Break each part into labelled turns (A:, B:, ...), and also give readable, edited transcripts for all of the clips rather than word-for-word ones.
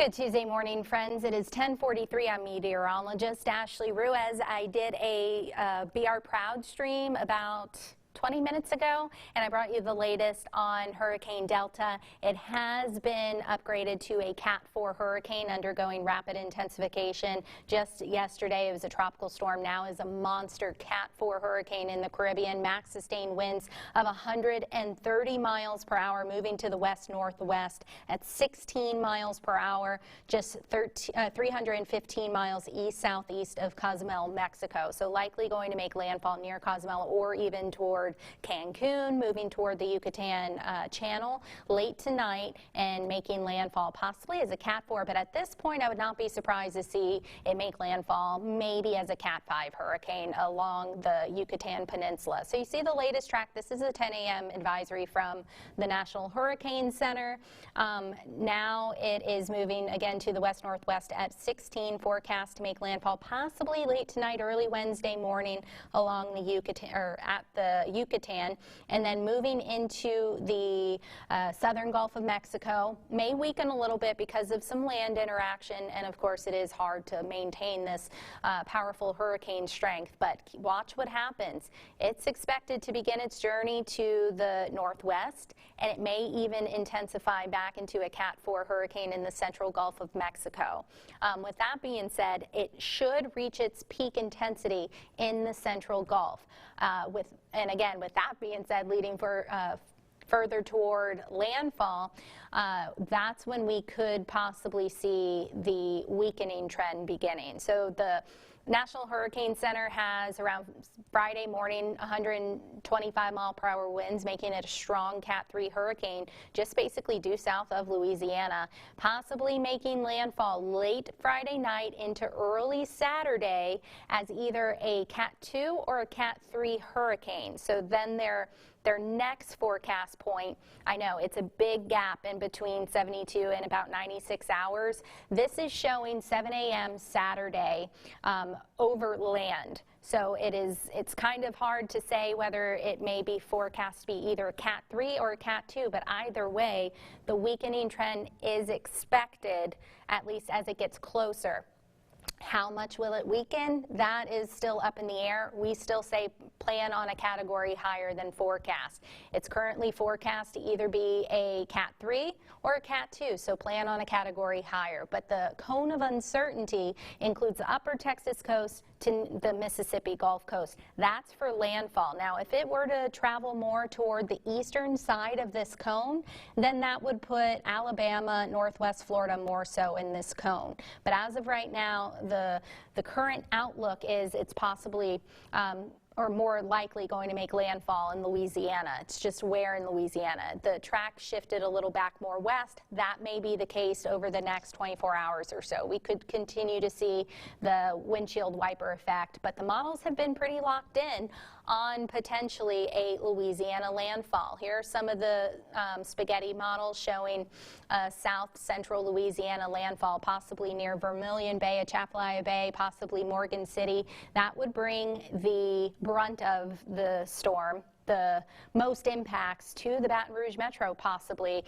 A: Good Tuesday morning, friends. It is 10:43. I'm meteorologist Ashley Ruiz. I did a BR Proud stream about 20 minutes ago, and I brought you the latest on Hurricane Delta. It has been upgraded to a Cat 4 hurricane undergoing rapid intensification. Just yesterday it was a tropical storm, now is a monster Cat 4 hurricane in the Caribbean. Max sustained winds of 130 miles per hour moving to the west-northwest at 16 miles per hour, just 315 miles east-southeast of Cozumel, Mexico. So likely going to make landfall near Cozumel or even toward Cancun, moving toward the Yucatan Channel late tonight and making landfall possibly as a Cat 4. But at this point, I would not be surprised to see it make landfall maybe as a Cat 5 hurricane along the Yucatan Peninsula. So you see the latest track. This is a 10 a.m. advisory from the National Hurricane Center. Now it is moving again to the west-northwest at 16, forecast to make landfall possibly late tonight, early Wednesday morning along the Yucatan, or at the Yucatan, and then moving into the southern Gulf of Mexico. May weaken a little bit because of some land interaction, and of course it is hard to maintain this powerful hurricane strength, but watch what happens. It's expected to begin its journey to the northwest, and it may even intensify back into a Cat 4 hurricane in the central Gulf of Mexico. With that being said, it should reach its peak intensity in the central Gulf. And again, with that being said, leading for further toward landfall, that's when we could possibly see the weakening trend beginning. So the National Hurricane Center has around Friday morning 125 mile per hour winds, making it a strong Cat 3 hurricane just basically due south of Louisiana, possibly making landfall late Friday night into early Saturday as either a Cat 2 or a Cat 3 hurricane. So then their next forecast point, I know it's a big gap in between 72 and about 96 hours. This is showing 7 a.m. Saturday over land. So it's kind of hard to say whether it may be forecast to be either a Cat 3 or a Cat 2, but either way, the weakening trend is expected, at least as it gets closer. How much will it weaken? That is still up in the air. We still say plan on a category higher than forecast. It's currently forecast to either be a Cat 3 or a Cat 2, so plan on a category higher. But the cone of uncertainty includes the upper Texas coast to the Mississippi Gulf Coast. That's for landfall. Now, if it were to travel more toward the eastern side of this cone, then that would put Alabama, Northwest Florida more so in this cone. But as of right now, the current outlook is it's possibly or more likely going to make landfall in Louisiana. It's just where in Louisiana. The track shifted a little back more west. That may be the case over the next 24 hours or so. We could continue to see the windshield wiper effect, but the models have been pretty locked in on potentially a Louisiana landfall. Here are some of the spaghetti models showing south central Louisiana landfall, possibly near Vermilion Bay, Atchafalaya Bay, possibly Morgan City. That would bring the brunt of the storm, the most impacts to the Baton Rouge Metro, possibly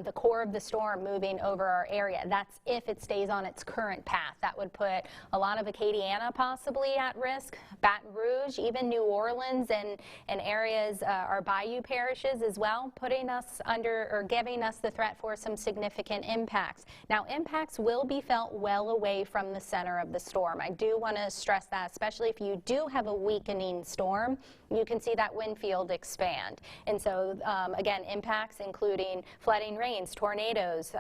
A: the core of the storm moving over our area. That's if it stays on its current path. That would put a lot of Acadiana possibly at risk, Baton Rouge, even New Orleans and areas, our bayou parishes as well, putting us under or giving us the threat for some significant impacts. Now, impacts will be felt well away from the center of the storm. I do want to stress that, especially if you do have a weakening storm, you can see that wind field expand. And so, again, impacts including flooding rains, tornadoes,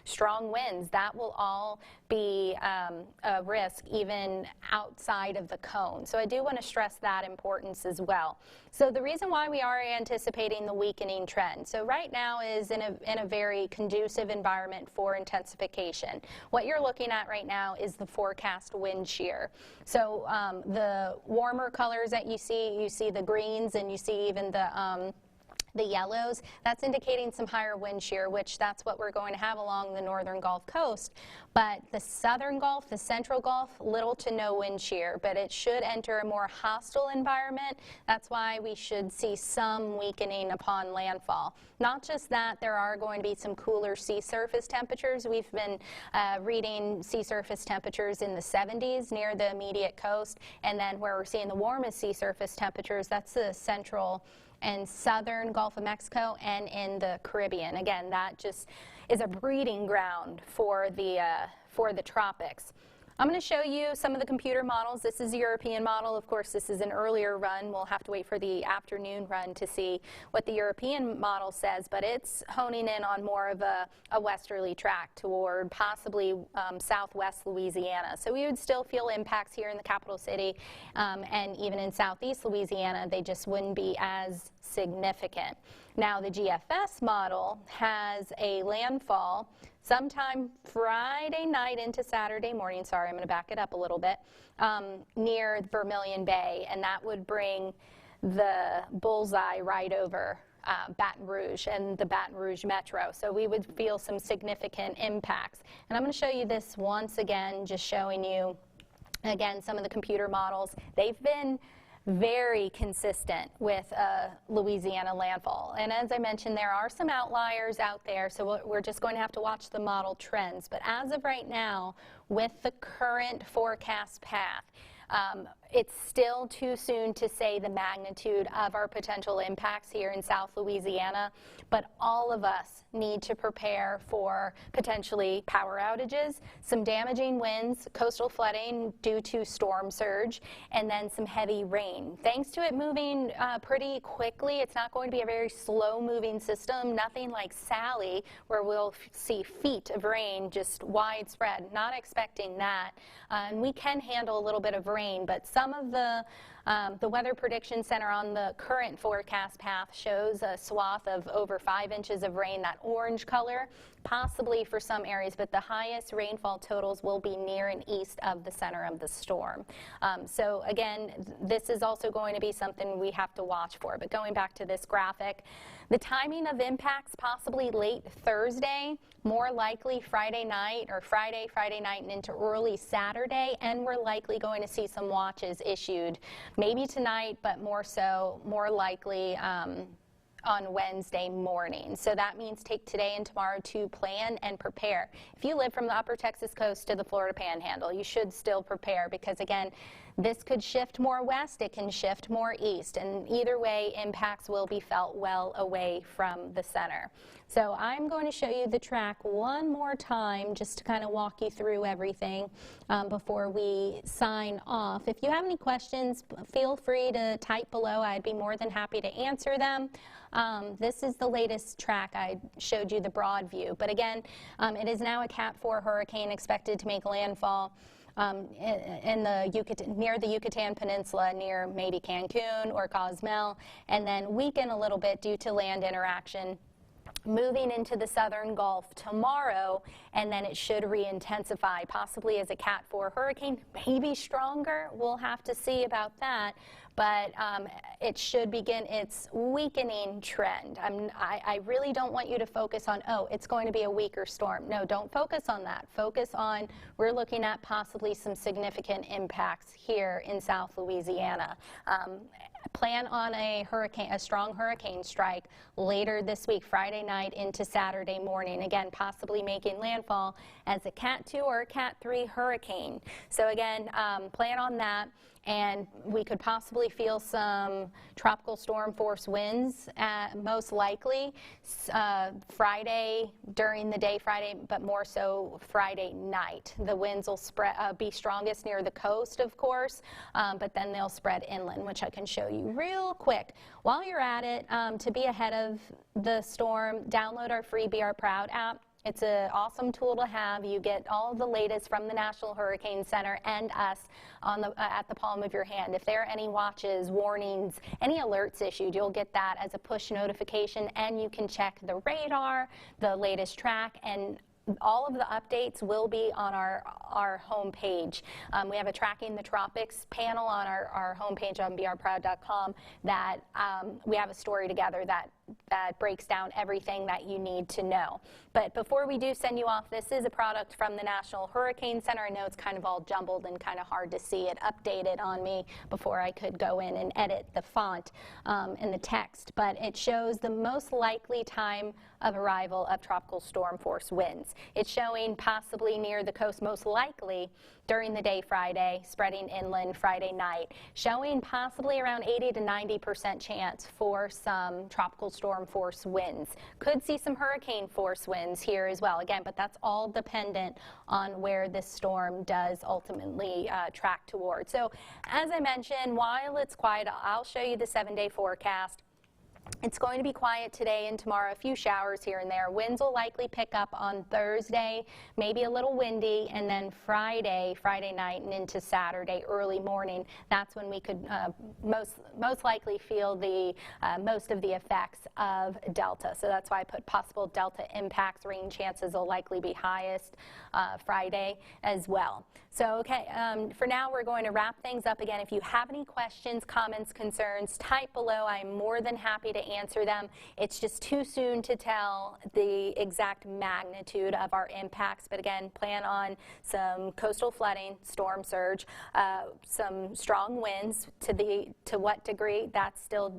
A: strong winds, that will all be a risk even outside of the cone. So I do want to stress that importance as well. So the reason why we are anticipating the weakening trend, so right now is in a very conducive environment for intensification. What you're looking at right now is the forecast wind shear. So the warmer colors that you see the greens, and you see even the The yellows, that's indicating some higher wind shear, which that's what we're going to have along the northern Gulf Coast. But the southern Gulf, the central Gulf, little to no wind shear, but it should enter a more hostile environment. That's why we should see some weakening upon landfall. Not just that, there are going to be some cooler sea surface temperatures. We've been reading sea surface temperatures in the 70s near the immediate coast, and then where we're seeing the warmest sea surface temperatures, that's the central and southern Gulf of Mexico and in the Caribbean. Again, that just is a breeding ground for the tropics. I'm going to show you some of the computer models. This is a European model. Of course, this is an earlier run. We'll have to wait for the afternoon run to see what the European model says, but it's honing in on more of a westerly track toward possibly southwest Louisiana. So we would still feel impacts here in the capital city, and even in southeast Louisiana, they just wouldn't be as significant. Now, the GFS model has a landfall sometime Friday night into Saturday morning. Sorry, I'm going to back it up a little bit, near Vermilion Bay, and that would bring the bullseye right over Baton Rouge and the Baton Rouge Metro. So we would feel some significant impacts. And I'm going to show you this once again, just showing you, again, some of the computer models. They've been very consistent with Louisiana landfall. And as I mentioned, there are some outliers out there, so we're just going to have to watch the model trends. But as of right now, with the current forecast path, it's still too soon to say the magnitude of our potential impacts here in South Louisiana, but all of us need to prepare for potentially power outages, some damaging winds, coastal flooding due to storm surge, and then some heavy rain. Thanks to it moving pretty quickly, it's not going to be a very slow-moving system, nothing like Sally, where we'll see feet of rain just widespread. Not expecting that. And we can handle a little bit of rain, but some of the Weather Prediction Center on the current forecast path shows a swath of over 5 inches of rain, that orange color, possibly for some areas, but the highest rainfall totals will be near and east of the center of the storm. So again, this is also going to be something we have to watch for. But going back to this graphic, the timing of impacts possibly late Thursday, more likely Friday night or Friday night and into early Saturday, and we're likely going to see some watches issued maybe tonight, but more likely on Wednesday morning. So that means take today and tomorrow to plan and prepare. If you live from the upper Texas coast to the Florida Panhandle, you should still prepare, because again, this could shift more west, it can shift more east, and either way, impacts will be felt well away from the center. So I'm going to show you the track one more time just to kind of walk you through everything before we sign off. If you have any questions, feel free to type below. I'd be more than happy to answer them. This is the latest track. I showed you the broad view, but again, it is now a Cat 4 hurricane expected to make landfall in the near the Yucatan Peninsula, near maybe Cancun or Cozumel, and then weaken a little bit due to land interaction, moving into the southern Gulf tomorrow, and then it should re-intensify, possibly as a Cat 4 hurricane, maybe stronger. We'll have to see about that. But it should begin its weakening trend. I really don't want you to focus on, oh, it's going to be a weaker storm. No, don't focus on that. Focus on, we're looking at possibly some significant impacts here in South Louisiana. Plan on a strong hurricane strike later this week, Friday night into Saturday morning. Again, possibly making landfall as a Cat 2 or a Cat 3 hurricane. So again, plan on that. And we could possibly feel some tropical storm force winds, most likely Friday during the day, but more so Friday night. The winds will be strongest near the coast, of course, but then they'll spread inland, which I can show you real quick. While you're at it, to be ahead of the storm, download our free Be Our Proud app. It's an awesome tool to have. You get all of the latest from the National Hurricane Center and us at the palm of your hand. If there are any watches, warnings, any alerts issued, you'll get that as a push notification, and you can check the radar, the latest track, and all of the updates will be on our homepage. We have a Tracking the Tropics panel on our homepage on beourproud.com that we have a story together that that breaks down everything that you need to know. But before we do send you off, this is a product from the National Hurricane Center. I know it's kind of all jumbled and kind of hard to see it updated on me before I could go in and edit the font and the text. But it shows the most likely time of arrival of tropical storm force winds. It's showing possibly near the coast, most likely during the day Friday, spreading inland Friday night, showing possibly around 80 to 90% chance for some tropical storm force winds. Could see some hurricane force winds here as well, again, but that's all dependent on where this storm does ultimately track toward. So as I mentioned, while it's quiet, I'll show you the 7-day forecast. It's going to be quiet today and tomorrow, a few showers here and there. Winds will likely pick up on Thursday, maybe a little windy, and then Friday night and into Saturday early morning. That's when we could most likely feel the most of the effects of Delta. So that's why I put possible Delta impacts. Rain chances will likely be highest Friday as well. So okay, for now we're going to wrap things up. Again, if you have any questions, comments, concerns, type below. I'm more than happy to answer them. It's just too soon to tell the exact magnitude of our impacts, but again, plan on some coastal flooding, storm surge, some strong winds. To what degree, that's still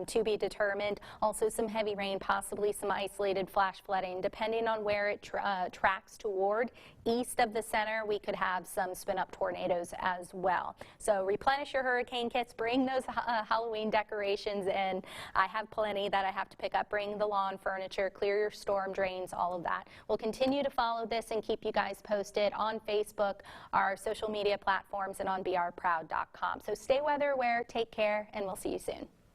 A: to be determined. Also some heavy rain, possibly some isolated flash flooding, depending on where it tracks toward. East of the center, we could have some spin-up tornadoes as well. So replenish your hurricane kits, bring those Halloween decorations in. I have plenty that I have to pick up. Bring the lawn furniture, clear your storm drains, all of that. We'll continue to follow this and keep you guys posted on Facebook, our social media platforms, and on brproud.com. So stay weather aware, take care, and we'll see you soon.